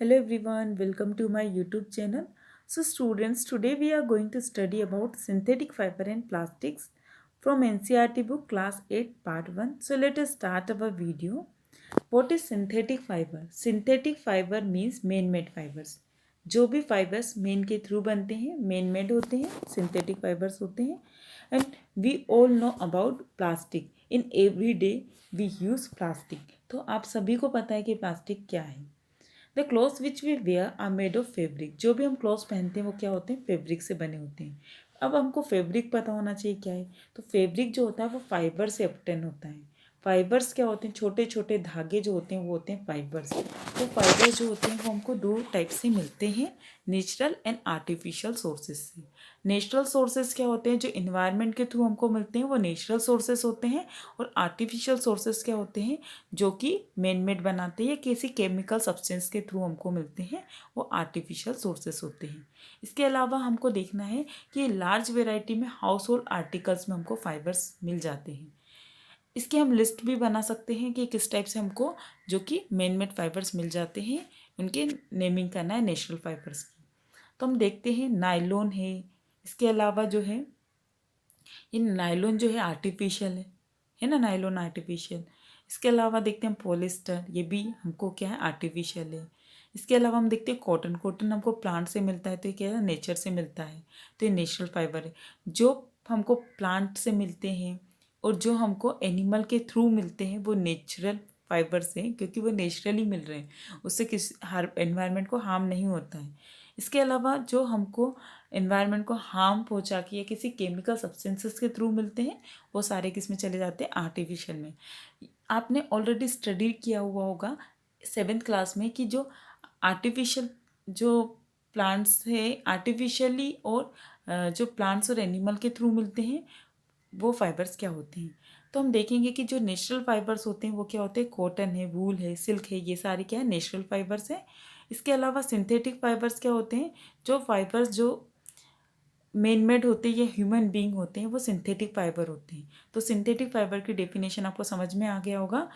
Hello everyone, welcome to my YouTube channel. So students, today we are going to study about synthetic fiber and plastics from NCERT book class 8 part 1. So let us start our video. What is synthetic fiber? Synthetic fiber means man-made fibers. जो भी fibres main के through बनते हैं main made होते हैं synthetic fibres होते हैं. And we all know about plastic. In every day we use plastic. तो आप सभी को पता है कि प्लास्टिक क्या है. The clothes which we wear are made of fabric. जो भी हम क्लॉथ्स पहनते हैं वो क्या होते हैं, फैब्रिक से बने होते हैं. अब हमको फैब्रिक पता होना चाहिए क्या है. तो फैब्रिक जो होता है वो फाइबर से ऑब्टेन होता है. फाइबर्स क्या होते हैं, छोटे छोटे धागे जो होते हैं वो होते हैं फाइबर्स. तो फाइबर्स जो होते हैं वो हमको दो टाइप से मिलते हैं, नेचुरल एंड आर्टिफिशियल सोर्सेज से. नेचुरल सोर्सेज क्या होते हैं, जो इन्वायरमेंट के थ्रू हमको मिलते हैं वो नेचुरल सोर्सेज होते हैं. और आर्टिफिशियल सोर्सेज क्या होते हैं, जो कि मैन मेड बनाते हैं या किसी केमिकल सब्सटेंस के थ्रू हमको मिलते हैं, वो आर्टिफिशियल सोर्सेज होते हैं. इसके अलावा हमको देखना है कि लार्ज वेराइटी में हाउस होल्ड आर्टिकल्स में हमको फाइबर्स मिल जाते हैं. इसकी हम लिस्ट भी बना सकते हैं कि किस टाइप से हमको जो कि मैन मेड फाइबर्स मिल जाते हैं, उनके नेमिंग करना है नेचुरल फाइबर्स की. तो हम देखते हैं नायलॉन है. इसके अलावा जो है ये नायलॉन जो है आर्टिफिशियल है ना, नायलॉन आर्टिफिशियल. इसके अलावा देखते हैं पॉलिस्टर, ये भी हमको क्या है, आर्टिफिशियल है. इसके अलावा हम देखते हैं कॉटन. कॉटन हमको प्लांट से मिलता है, तो ये क्या है, नेचर से मिलता है, तो ये नेचुरल फाइबर है. जो हमको प्लांट से मिलते हैं और जो हमको एनिमल के थ्रू मिलते हैं वो नेचुरल फाइबर से, क्योंकि वो नेचुरली मिल रहे हैं, उससे किसी हर एनवायरनमेंट को हार्म नहीं होता है. इसके अलावा जो हमको एनवायरनमेंट को हार्म पहुंचा के या किसी केमिकल सब्सटेंसेस के थ्रू मिलते हैं, वो सारे किस में चले जाते हैं, आर्टिफिशियल में. आपने ऑलरेडी स्टडी किया हुआ होगा 7th क्लास में कि जो आर्टिफिशियल जो प्लांट्स है आर्टिफिशियली, और जो प्लांट्स और एनिमल के थ्रू मिलते हैं वो फाइबर्स क्या होते हैं. तो हम देखेंगे कि जो नेचुरल फाइबर्स होते हैं वो क्या होते हैं, कॉटन है, वूल है, सिल्क है, ये सारे क्या है, नेचुरल फाइबर्स है. इसके अलावा सिंथेटिक फाइबर्स क्या होते हैं, जो फाइबर्स जो मैन मेड होते हैं या ह्यूमन बीइंग होते हैं वो सिंथेटिक फाइबर होते हैं. तो सिंथेटिक फाइबर की डेफिनेशन आपको समझ में आ गया होगा.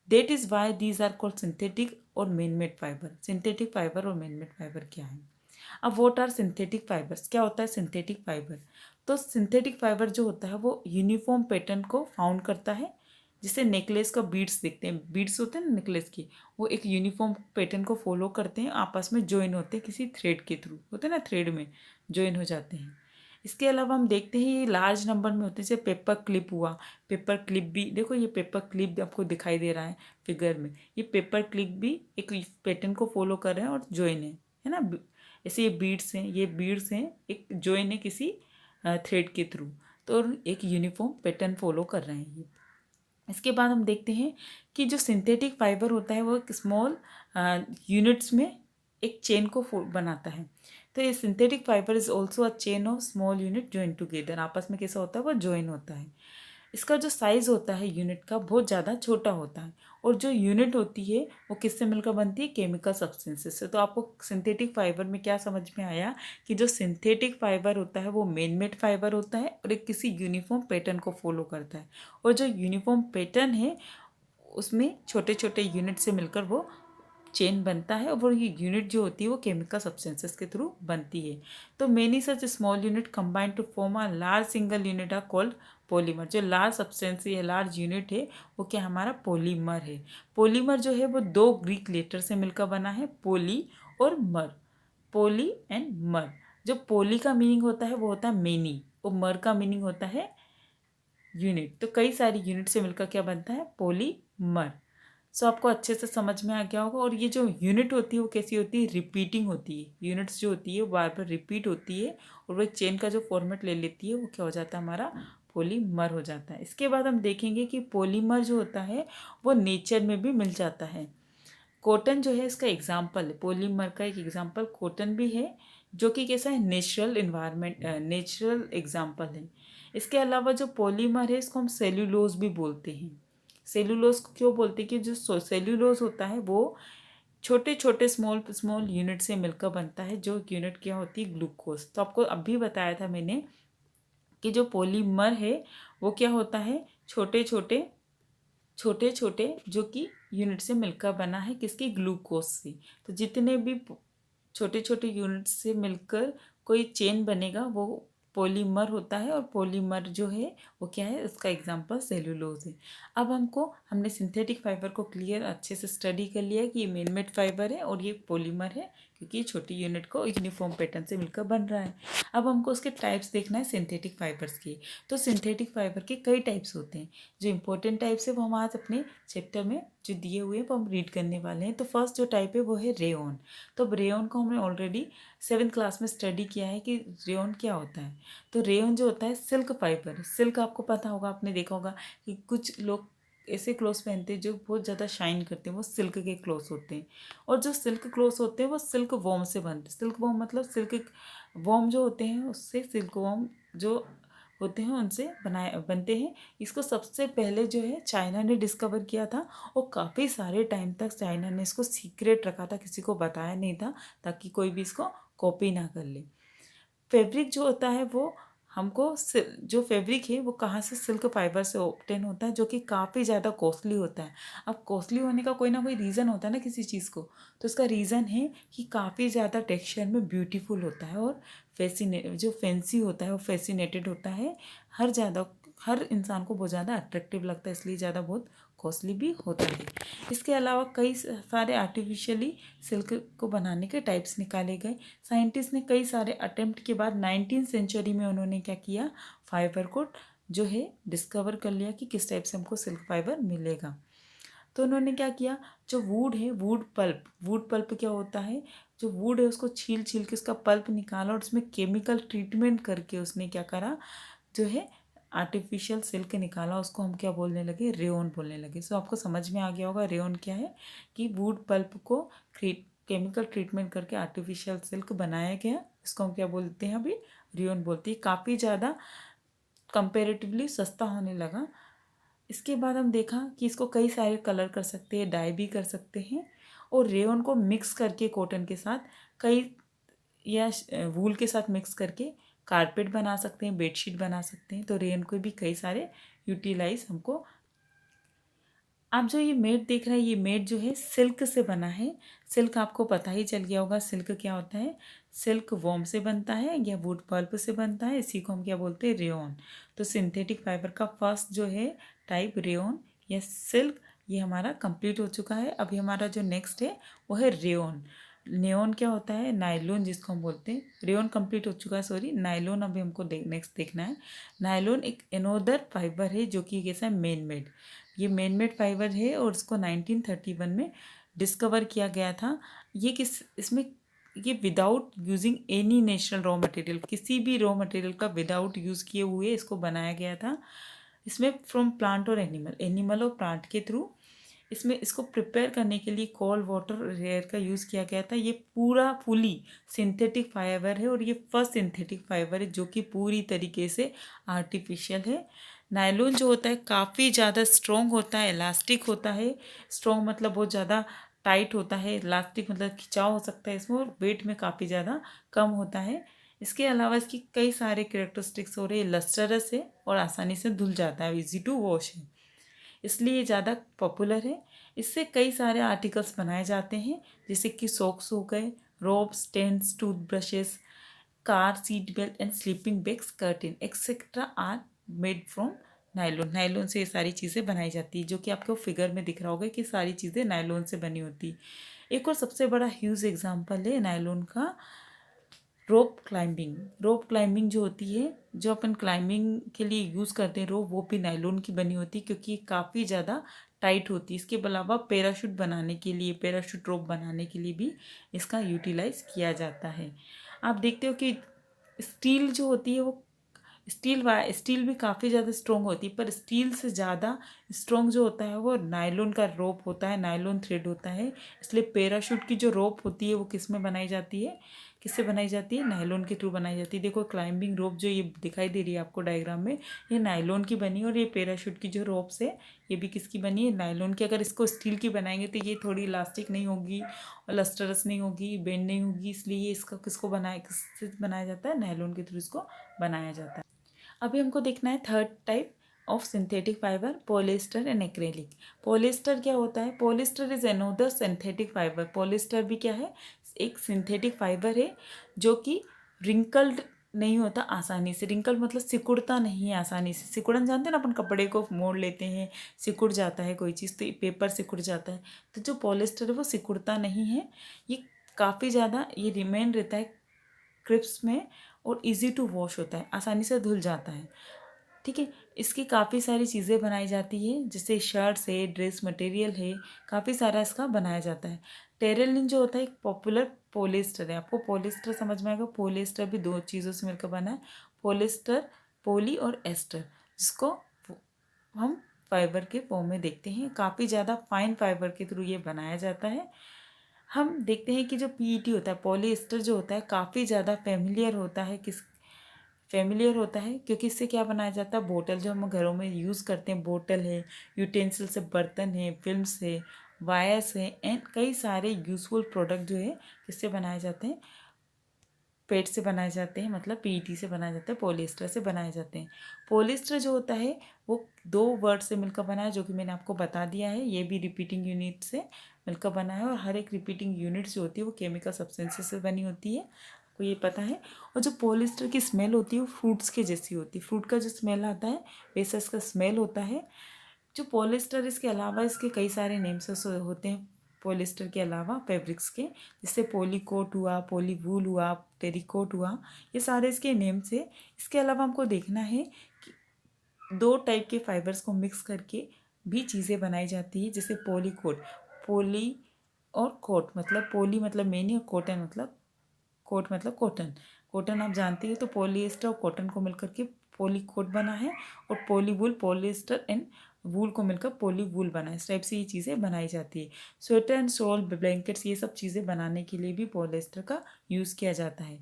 That is why these are called synthetic और man made fibre. Synthetic fibre और मैन मेड फाइबर क्या है. अब व्हाट आर सिंथेटिक फाइबर्स, क्या होता है सिंथेटिक फाइबर. तो सिंथेटिक फाइबर जो होता है वो यूनिफॉर्म पैटर्न को फाउंड करता है. जिसे नेकलेस का बीड्स देखते हैं, बीड्स होते हैं ना नेकलेस की, वो एक यूनिफॉर्म पैटर्न को फॉलो करते हैं, आपस में ज्वाइन होते हैं किसी थ्रेड के थ्रू, होते हैं ना, थ्रेड में ज्वाइन हो जाते हैं. इसके अलावा हम देखते हैं ये लार्ज नंबर में होते हैं, जैसे पेपर क्लिप हुआ. पेपर क्लिप भी देखो, ये पेपर क्लिप आपको दिखाई दे रहा है फिगर में. ये पेपर क्लिप भी एक पैटर्न को फॉलो कर रहे हैं और ज्वाइन है ना. ऐसे ये बीड्स हैं, ये बीड्स हैं, एक ज्वाइन है किसी थ्रेड के थ्रू, तो एक यूनिफॉर्म पैटर्न फॉलो कर रहे हैं ये. इसके बाद हम देखते हैं कि जो सिंथेटिक फाइबर होता है वो एक स्मॉल यूनिट्स में एक चेन को बनाता है. तो ये synthetic fibre is also a chain of small unit join together. आपस में कैसा होता है, वो ज्वाइन होता है. इसका जो साइज़ होता है यूनिट का बहुत ज़्यादा छोटा होता है. और जो यूनिट होती है वो किससे मिलकर बनती है, केमिकल सब्सटेंसेस से. तो आपको सिंथेटिक फाइबर में क्या समझ में आया कि जो सिंथेटिक फाइबर होता है वो मैन मेड फाइबर होता है और एक किसी यूनिफॉर्म पैटर्न को फॉलो करता है. और जो यूनिफॉर्म पैटर्न है उसमें छोटे छोटे यूनिट से मिलकर वो चेन बनता है, और ये यूनिट जो होती है वो केमिकल सब्सटेंसेस के थ्रू बनती है. तो many such small unit combine to form a large single unit are called polymer. जो लार्ज सब्सटेंस है, लार्ज यूनिट है, वो क्या हमारा पॉलीमर है. पॉलीमर जो है वो दो ग्रीक लेटर से मिलकर बना है, पोली और मर. पोली एंड मर. जो पोली का मीनिंग होता है वो होता है मेनी, और मर का मीनिंग होता है यूनिट. तो कई सारी यूनिट से मिलकर क्या बनता है, पॉलीमर. सो आपको अच्छे से समझ में आ गया होगा. और ये जो यूनिट होती है वो कैसी होती है, रिपीटिंग होती है. यूनिट्स जो होती है वो बार बार रिपीट होती है और वो एक चेन का जो फॉर्मेट ले लेती है, वो क्या हो जाता है, हमारा पॉलीमर हो जाता है. इसके बाद हम देखेंगे कि पॉलीमर जो होता है वो नेचर में भी मिल जाता है. कॉटन जो है इसका एग्जाम्पल है, पॉलीमर का एक एग्जाम्पल कॉटन भी है, जो कि कैसा है, नेचुरल इन्वायरमेंट, नेचुरल एग्जाम्पल है. इसके अलावा जो पॉलीमर है इसको हम सेल्यूलोज भी बोलते हैं. सेल्यूलोज को क्यों बोलते हैं, कि जो सेल्यूलोज होता है वो छोटे छोटे स्मॉल स्मॉल यूनिट से मिलकर बनता है, जो यूनिट क्या होती है, ग्लूकोज. तो आपको अभी बताया था मैंने कि जो पॉलीमर है वो क्या होता है, छोटे छोटे छोटे छोटे जो कि यूनिट से मिलकर बना है, किसकी, ग्लूकोज से। तो जितने भी छोटे छोटे यूनिट से मिलकर कोई चेन बनेगा वो पॉलीमर होता है, और पॉलीमर जो है वो क्या है, उसका एग्जांपल सेलुलोज है। अब हमने सिंथेटिक फाइबर को क्लियर अच्छे से स्टडी कर लिया कि ये मेन मेड फाइबर है और ये पॉलीमर है, क्योंकि ये छोटी यूनिट को यूनिफॉर्म पैटर्न से मिलकर बन रहा है। अब हमको उसके टाइप्स देखना है सिंथेटिक फाइबर्स के। तो सिंथेटिक फाइबर के कई टाइप्स होते हैं। जो इंपॉर्टेंट टाइप्स है वो हम आज अपने चैप्टर में जो दिए हुए हैं वो हम रीड करने वाले हैं। तो फर्स्ट जो टाइप है वो है रेयॉन। तो अब रेयॉन को हमने ऑलरेडी 7th क्लास में स्टडी किया है कि रेयॉन क्या होता है। तो रेयॉन जो होता है सिल्क फाइबर। सिल्क आपको पता होगा, आपने देखा होगा कि कुछ लोग ऐसे क्लोथ्स पहनते हैं जो बहुत ज़्यादा शाइन करते हैं, वो सिल्क के क्लोथ्स होते हैं। और जो सिल्क क्लोथ्स होते हैं वो सिल्क वॉर्म से बनते हैं। सिल्क वॉर्म मतलब सिल्क वॉर्म जो होते हैं उससे, सिल्क वॉर्म जो होते हैं उनसे बनते हैं। इसको सबसे पहले जो है चाइना ने डिस्कवर किया था, और काफ़ी सारे टाइम तक चाइना ने इसको सीक्रेट रखा था, किसी को बताया नहीं था, ताकि कोई भी इसको कॉपी ना कर ले। फैब्रिक जो होता है वो हमको जो फैब्रिक है वो कहाँ से, सिल्क फाइबर से ऑब्टेन होता है, जो कि काफ़ी ज़्यादा कॉस्टली होता है। अब कॉस्टली होने का कोई ना कोई रीज़न होता है ना किसी चीज़ को। तो इसका रीज़न है कि काफ़ी ज़्यादा टेक्सचर में ब्यूटीफुल होता है, और जो फैंसी होता है वो फैसिनेटेड होता है। हर इंसान को बहुत ज़्यादा अट्रैक्टिव लगता है, इसलिए ज़्यादा बहुत कॉस्टली भी होता है। इसके अलावा कई सारे आर्टिफिशियली सिल्क को बनाने के टाइप्स निकाले गए। साइंटिस्ट ने कई सारे अटेम्प्ट के बाद 19th सेंचुरी में उन्होंने क्या किया, फाइबर को जो है डिस्कवर कर लिया कि किस टाइप से हमको सिल्क फाइबर मिलेगा। तो उन्होंने क्या किया, जो वुड है, वुड पल्प क्या होता है, जो वुड है उसको छील छील के उसका पल्प निकाला, और उसमें केमिकल ट्रीटमेंट करके उसने क्या करा, जो है आर्टिफिशियल सिल्क निकाला। उसको हम क्या बोलने लगे, रेयॉन बोलने लगे। सो आपको समझ में आ गया होगा रेयॉन क्या है, कि वुड पल्प को केमिकल ट्रीटमेंट करके आर्टिफिशियल सिल्क बनाया गया। इसको हम क्या बोलते हैं, अभी रेयॉन बोलते हैं। काफ़ी ज़्यादा कंपेरेटिवली सस्ता होने लगा। इसके बाद हम देखा कि इसको कई सारे कलर कर सकते हैं, डाई भी कर सकते हैं, और रेयॉन को मिक्स करके कॉटन के साथ कई, या वूल के साथ मिक्स करके कारपेट बना सकते हैं, बेडशीट बना सकते हैं। तो रेयन को भी कई सारे यूटिलाइज हमको। आप जो ये मेट देख रहे हैं, ये मेट जो है सिल्क से बना है। सिल्क आपको पता ही चल गया होगा सिल्क क्या होता है। सिल्क वॉर्म से बनता है या वुड पल्प से बनता है, इसी को हम क्या बोलते हैं, रेयॉन। तो सिंथेटिक फाइबर का फर्स्ट जो है टाइप रेयॉन या सिल्क, ये हमारा कंप्लीट हो चुका है। अभी हमारा जो नेक्स्ट है वो है रेयॉन। नेओन क्या होता है, नायलॉन जिसको हम बोलते हैं। रेयॉन कंप्लीट हो चुका है, सॉरी, नायलॉन अभी हमको नेक्स्ट देखना है। नायलॉन एक एनोदर फाइबर है जो कि कैसा है, मैन मेड। ये मैन मेड फाइबर है, और इसको 1931 में डिस्कवर किया गया था। ये without using any natural raw material, किसी भी रॉ मटेरियल का विदाउट यूज़ किए हुए इसको बनाया गया था। इसमें फ्रॉम प्लांट और एनिमल और प्लांट के थ्रू इसमें इसको प्रिपेयर करने के लिए कोल्ड वाटर रेयर का यूज़ किया गया था। ये पूरा फुली सिंथेटिक फाइबर है, और ये फर्स्ट सिंथेटिक फाइबर है जो कि पूरी तरीके से आर्टिफिशियल है। नायलॉन जो होता है काफ़ी ज़्यादा स्ट्रॉन्ग होता है, इलास्टिक होता है। स्ट्रॉन्ग मतलब बहुत ज़्यादा टाइट होता है, इलास्टिक मतलब खिंचाव हो सकता है इसमें, और वेट में काफ़ी ज़्यादा कम होता है। इसके अलावा इसकी कई सारे कैरेक्टरिस्टिक्स हो रहे हैं। लस्टरस है और आसानी से धुल जाता है, इजी टू वॉश है, इसलिए ज़्यादा पॉपुलर है। इससे कई सारे आर्टिकल्स बनाए जाते हैं, जैसे कि सॉक्स हो गए, robes, tents, toothbrushes, car seat belt and sleeping bags, curtain etcetera are made from nylon. Nylon से ये सारी चीज़ें बनाई जाती है, जो कि आपको फिगर में दिख रहा होगा कि सारी चीज़ें नायलॉन से बनी होती। एक और सबसे बड़ा ह्यूज एग्जाम्पल है नायलॉन का, रोप क्लाइंबिंग जो होती है, जो अपन क्लाइंबिंग के लिए यूज़ करते हैं रोप, वो भी नायलॉन की बनी होती है, क्योंकि ये काफ़ी ज़्यादा टाइट होती है। इसके अलावा पैराशूट बनाने के लिए, पैराशूट रोप बनाने के लिए भी इसका यूटिलाइज किया जाता है। आप देखते हो कि स्टील जो होती है वो स्टील भी काफ़ी ज़्यादा स्ट्रॉन्ग होती है, पर स्टील से ज़्यादा स्ट्रॉन्ग जो होता है वो नायलॉन का रोप होता है, नायलॉन थ्रेड होता है। इसलिए पैराशूट की जो रोप होती है वो किस में बनाई जाती है, किससे बनाई जाती है, नायलॉन के थ्रू बनाई जाती है। देखो क्लाइंबिंग रोप जो ये दिखाई दे रही है आपको डायग्राम में, ये नायलॉन की बनी है, और ये पैराशूट की जो रोप्स है ये भी किसकी बनी है, नायलॉन की। अगर इसको स्टील की बनाएंगे तो ये थोड़ी इलास्टिक नहीं होगी और लस्टरस नहीं होगी, बेंड नहीं होगी, इसलिए इसका किससे बनाया जाता है, नायलॉन के थ्रू इसको बनाया जाता है। अभी हमको देखना है third type, of synthetic fibre polyester and acrylic. Polyester क्या होता है? Polyester is another synthetic fibre. Polyester भी क्या है? एक सिंथेटिक फाइबर है जो कि रिंकल्ड नहीं होता आसानी से। रिंकल मतलब सिकुड़ता नहीं है आसानी से। सिकुड़न जानते हैं ना, अपन कपड़े को मोड़ लेते हैं, सिकुड़ जाता है कोई चीज़, तो पेपर सिकुड़ जाता है। तो जो पॉलिएस्टर है वो सिकुड़ता नहीं है, ये काफ़ी ज़्यादा ये रिमेन रहता है क्रिप्स में, और इजी टू वॉश होता है, आसानी से धुल जाता है। ठीक है, इसकी काफ़ी सारी चीज़ें बनाई जाती है, जैसे शर्ट्स है, ड्रेस मटेरियल है, काफ़ी सारा इसका बनाया जाता है। टेरेलिन जो होता है एक पॉपुलर पॉलिएस्टर है। आपको पॉलिएस्टर समझ में आएगा, पॉलिएस्टर भी दो चीज़ों से मिलकर बना है, पॉलिएस्टर, पॉली और एस्टर, जिसको हम फाइबर के फॉर्म में देखते हैं। काफ़ी ज़्यादा फाइन फाइबर के थ्रू ये बनाया जाता है। हम देखते हैं कि जो पीईटी होता है, पॉलिएस्टर जो होता है, काफ़ी ज़्यादा फेमिलियर होता है। फेमिलियर होता है क्योंकि इससे क्या बनाया जाता है? बोतल जो हम घरों में यूज़ करते हैं, बोतल है, यूटेंसिल से बर्तन है, फिल्म्स है, वायर्स है, एंड कई सारे यूज़फुल प्रोडक्ट जो है किससे बनाए जाते हैं? पेट से बनाए जाते हैं, मतलब पीईटी से बनाए जाते हैं, पॉलिएस्टर से बनाए जाते हैं। पॉलिएस्टर जो होता है वो दो वर्ड से मिलकर बना है, जो कि मैंने आपको बता दिया है। ये भी रिपीटिंग यूनिट से मिलकर बना है, और हर एक रिपीटिंग यूनिट जो होती है वो केमिकल सब्सटेंसेस से बनी होती है, आपको ये पता है। और जो पॉलिएस्टर की स्मेल होती है वो फ्रूट्स के जैसी होती है। फ्रूट का जो स्मेल आता है वैसा इसका स्मेल होता है। जो पॉलिएस्टर, इसके अलावा इसके कई सारे नेम्स होते हैं पॉलिएस्टर के अलावा फैब्रिक्स के, जैसे पॉलीकोट हुआ, पॉलीवूल हुआ, टेरिकोट हुआ, ये सारे इसके नेम्स है। इसके अलावा हमको देखना है कि दो टाइप के फाइबर्स को मिक्स करके भी चीज़ें बनाई जाती है, जैसे पॉलीकोट, पोली और कोट, मतलब पोली मतलब मेनी, और कॉटन मतलब कोट मतलब कॉटन। कॉटन आप जानते हैं, तो पॉलिएस्टर और कॉटन को मिलकर के पॉली कोट बना है, और पॉलीवूल, पॉलिएस्टर एंड वूल को मिलकर पॉली वूल बना है। इस टाइप से ये चीज़ें बनाई जाती है। स्वेटर एंड शॉल, ब्लैंकेट्स, ये सब चीज़ें बनाने के लिए भी पॉलिएस्टर का यूज़ किया जाता है।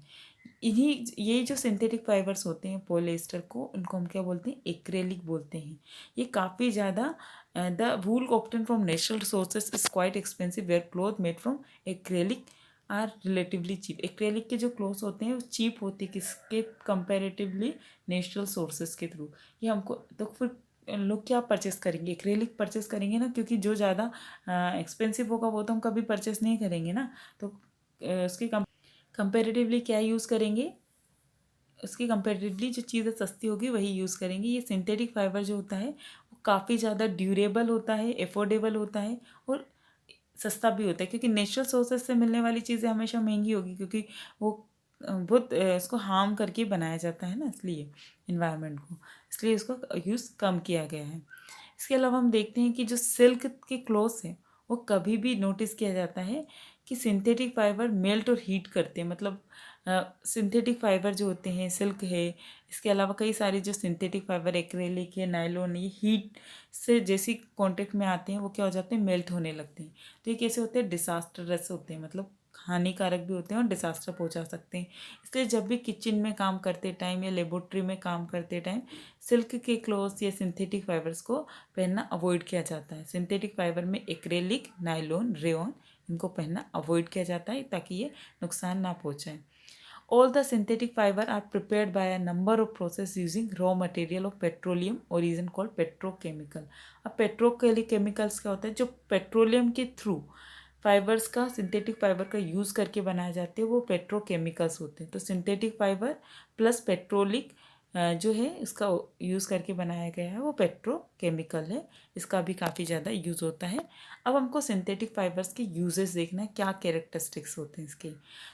इन्हीं ये जो सिंथेटिक फाइबर्स होते हैं पॉलिएस्टर को, इनको हम क्या बोलते हैं? एक्रेलिक बोलते हैं। ये काफ़ी ज़्यादा the wool obtained from natural sources is quite expensive, where cloth made from acrylic are relatively cheap. Acrylic के जो क्लॉथ्स होते हैं वो चीप होते हैं किसके कंपेरेटिवली? नेचुरल सोर्सेज के थ्रू। ये हमको तो फिर लोग क्या परचेस करेंगे? एक्रेलिक परचेस करेंगे ना, क्योंकि जो ज़्यादा एक्सपेंसिव होगा वो तो हम कभी परचेस नहीं करेंगे ना। तो उसके कंपेरेटिवली क्या यूज़ करेंगे? उसकी कंपेरेटिवली जो चीज़ें सस्ती होगी वही यूज़ करेंगे। ये सिंथेटिक फाइबर जो होता है वो काफ़ी ज़्यादा ड्यूरेबल होता है, एफोर्डेबल होता है, और सस्ता भी होता है, क्योंकि नेचुरल सोर्सेज से मिलने वाली चीज़ें हमेशा महंगी होगी, क्योंकि वो बहुत इसको हार्म करके बनाया जाता है ना, इसलिए इन्वायरमेंट को, इसलिए इसको यूज़ कम किया गया है। इसके अलावा हम देखते हैं कि जो सिल्क के क्लॉथ्स हैं वो कभी भी नोटिस किया जाता है कि सिंथेटिक फाइबर मेल्ट और हीट करते हैं, मतलब सिंथेटिक फाइबर जो होते हैं, सिल्क है, इसके अलावा कई सारे जो सिंथेटिक फाइबर, एक्रेलिक है, नायलॉन, ये हीट से जैसी कांटेक्ट में आते हैं वो क्या हो जाते हैं? मेल्ट होने लगते हैं। तो ये कैसे होते हैं? डिसास्टरस होते हैं, मतलब हानिकारक भी होते हैं और डिसास्टर पहुंचा सकते हैं। इसलिए जब भी किचन में काम करते टाइम या लेबोरेटरी में काम करते टाइम सिल्क के क्लॉथ्स या सिंथेटिक फाइबर्स को पहनना अवॉइड किया जाता है। सिंथेटिक फाइबर में एक्रेलिक, नायलॉन, रेयॉन, इनको पहनना अवॉइड किया जाता है ताकि ये नुकसान ना पहुंचाएं। All the synthetic fiber are prepared by a number of process using raw material of petroleum origin called petrochemical। अब पेट्रोकेमिकल्स क्या होता है? जो पेट्रोलियम के थ्रू फाइबर्स का, सिंथेटिक फाइबर का यूज़ करके बनाए जाते हैं वो पेट्रोकेमिकल्स होते हैं। तो सिंथेटिक फाइबर प्लस पेट्रोलिक जो है इसका यूज़ करके बनाया गया है वो पेट्रोकेमिकल है। इसका भी काफ़ी ज़्यादा यूज़ होता है। अब हमको सिंथेटिक फाइबर्स के यूजेस देखना है, क्या कैरेक्टरिस्टिक्स होते हैं इसके।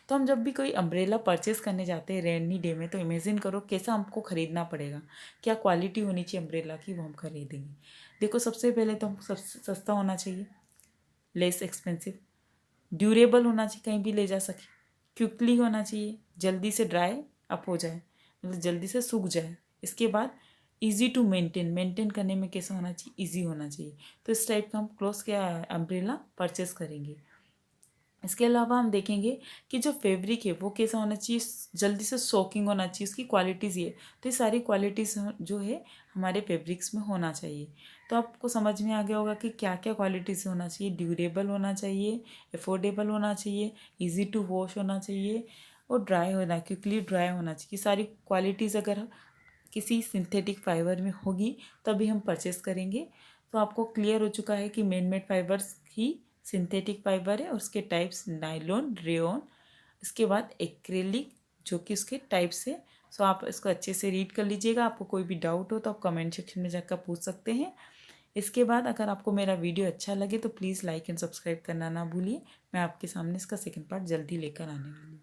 तो हम जब भी कोई अम्ब्रेला परचेस करने जाते हैं रेनी डे में, तो इमेजिन करो कैसा हमको ख़रीदना पड़ेगा, क्या क्वालिटी होनी चाहिए अम्ब्रेला की, वो हम खरीदेंगे। देखो, सबसे पहले तो हमको सस्ता होना चाहिए, लेस एक्सपेंसिव, ड्यूरेबल होना चाहिए, कहीं भी ले जा सके, क्विकली होना चाहिए, जल्दी से ड्राई अप हो जाए, मतलब जल्दी से सूख जाए। इसके बाद इजी टू मेंटेन करने में कैसा होना चाहिए? इजी होना चाहिए। तो इस टाइप का हम क्लोथ क्या अम्ब्रेला परचेस करेंगे। इसके अलावा हम देखेंगे कि जो फैब्रिक है वो कैसा होना चाहिए? जल्दी से सोकिंग होना चाहिए, उसकी क्वालिटीज़ ये। तो ये सारी क्वालिटीज़ जो है हमारे फैब्रिक्स में होना चाहिए। तो आपको समझ में आ गया होगा कि क्या क्या क्वालिटीज़ होना चाहिए। ड्यूरेबल होना चाहिए, अफोर्डेबल होना चाहिए, इजी टू वॉश होना चाहिए, और ड्राई होना, क्विकली ड्राई होना चाहिए। सारी क्वालिटीज़ अगर किसी सिंथेटिक फाइबर में होगी तभी हम परचेस करेंगे। तो आपको क्लियर हो चुका है कि मैन मेड फाइबर्स ही सिंथेटिक फाइबर है और उसके टाइप्स नायलॉन, रेयॉन, इसके बाद एक्रेलिक जो कि उसके टाइप्स है। सो आप इसको अच्छे से रीड कर लीजिएगा। आपको कोई भी डाउट हो तो आप कमेंट सेक्शन में जाकर पूछ सकते हैं। इसके बाद अगर आपको मेरा वीडियो अच्छा लगे तो प्लीज़ लाइक एंड सब्सक्राइब करना ना भूलिए। मैं आपके सामने इसका सेकंड पार्ट जल्दी लेकर आने वाली हूँ।